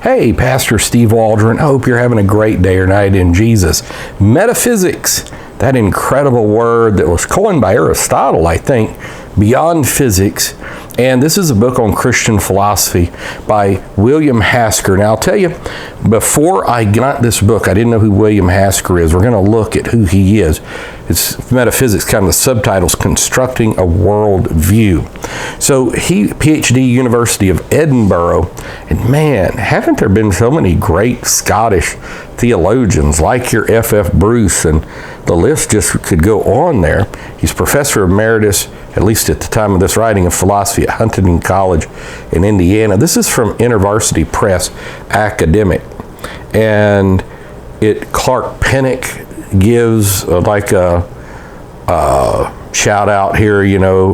Hey, Pastor Steve Waldron. I hope you're having a great day or night in Jesus. Metaphysics, that incredible word that was coined by Aristotle, I think, beyond physics. And this is a book on Christian philosophy by William Hasker. Now, I'll tell you, before I got this book, I didn't know who William Hasker is. We're going to look at who he is. It's Metaphysics, kind of the subtitles, Constructing a World View. So he, PhD, University of Edinburgh, and man, haven't there been so many great Scottish theologians like your F.F. Bruce, and the list just could go on there. He's Professor Emeritus, at least at the time of this writing, of philosophy at Huntington College in Indiana. This is from InterVarsity Press Academic. And Clark Pennick gives like a shout out here,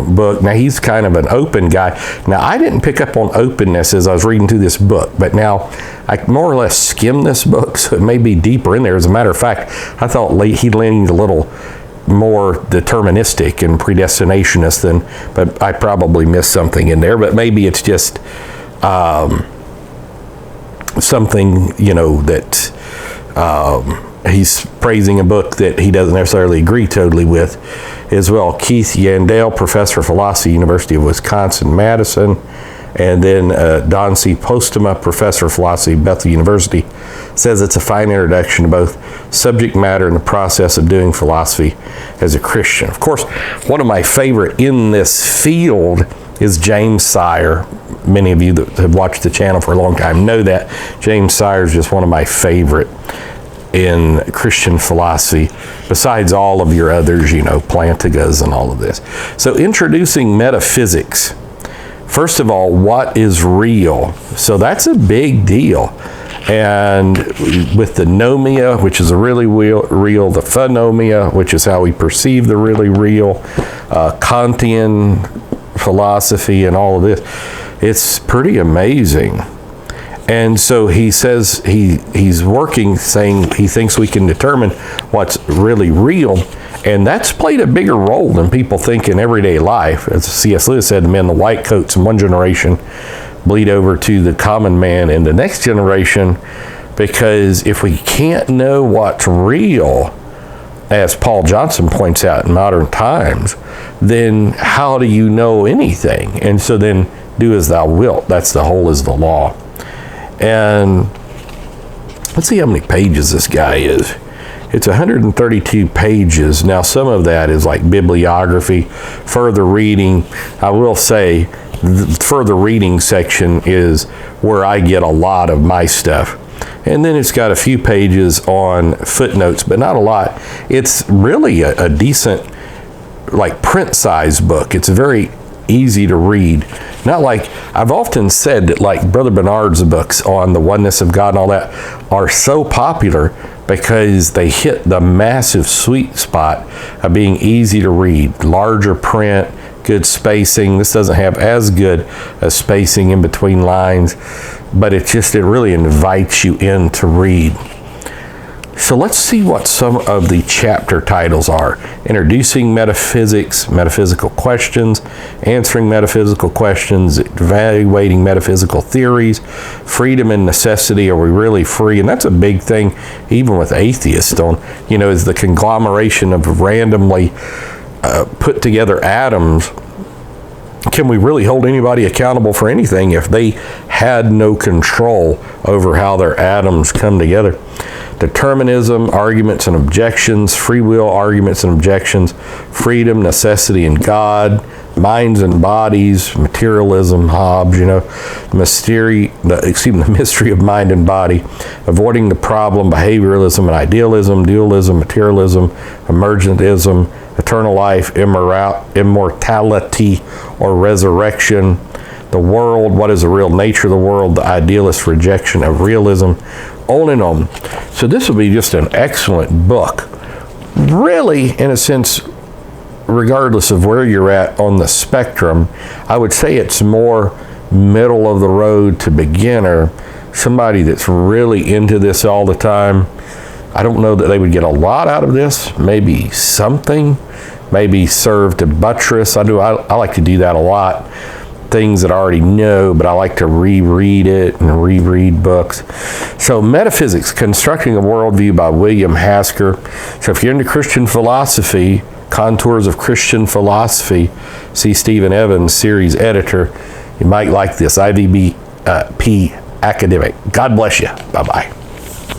book. Now, he's kind of an open guy. Now, I didn't pick up on openness as I was reading through this book, but now I more or less skimmed this book, so it may be deeper in there. As a matter of fact, I thought he leaned a little more deterministic and predestinationist but I probably missed something in there, but maybe it's just something, that he's praising a book that he doesn't necessarily agree totally with as well. Keith Yandell, Professor of Philosophy, University of Wisconsin-Madison, and then Don C. Postema, Professor of Philosophy, Bethel University, says it's a fine introduction to both subject matter and the process of doing philosophy as a Christian. Of course, one of my favorite in this field is James Sire. Many of you that have watched the channel for a long time know that. James Sire is just one of my favorite in Christian philosophy, besides all of your others, Plantinga's and all of this. So introducing metaphysics. First of all, what is real? So that's a big deal. And with the nomia, which is a really real, the phenomia, which is how we perceive the really real, Kantian philosophy and all of this, it's pretty amazing. And so he says he's working, saying he thinks we can determine what's really real. And that's played a bigger role than people think in everyday life. As C.S. Lewis said, the men in the white coats in one generation bleed over to the common man in the next generation, because if we can't know what's real, as Paul Johnson points out in Modern Times, then how do you know anything? And so then do as thou wilt. That's the whole is the law. And let's see how many pages this guy is. It's 132 pages. Now, some of that is like bibliography, further reading. I will say the further reading section is where I get a lot of my stuff. And then it's got a few pages on footnotes, but not a lot. It's really a decent, like, print size book. It's very easy to read. Not like, I've often said that like Brother Bernard's books on the oneness of God and all that are so popular because they hit the massive sweet spot of being easy to read, larger print, good spacing. This doesn't have as good a spacing in between lines, but it really invites you in to read. So let's see what some of the chapter titles are. Introducing metaphysics, metaphysical questions, answering metaphysical questions, evaluating metaphysical theories, freedom and necessity. Are we really free? And that's a big thing, even with atheists, is the conglomeration of randomly put together atoms. Can we really hold anybody accountable for anything if they had no control over how their atoms come together? Determinism, arguments and objections, free will, arguments and objections, freedom, necessity, and God, minds and bodies, materialism, Hobbes, the mystery of mind and body, avoiding the problem, behavioralism and idealism, dualism, materialism, emergentism, eternal life, immortality or resurrection, the world, what is the real nature of the world, the idealist rejection of realism, on and on. So this will be just an excellent book. Really, in a sense, regardless of where you're at on the spectrum, I would say it's more middle of the road to beginner. Somebody that's really into this all the time, I don't know that they would get a lot out of this. Maybe something, maybe serve to buttress. I like to do that a lot. things that I already know, but I like to reread it and reread books. So Metaphysics, Constructing a Worldview by William Hasker. So if you're into Christian philosophy, Contours of Christian Philosophy, see Stephen Evans, series editor. You might like this, IVP academic. God bless you. Bye-bye.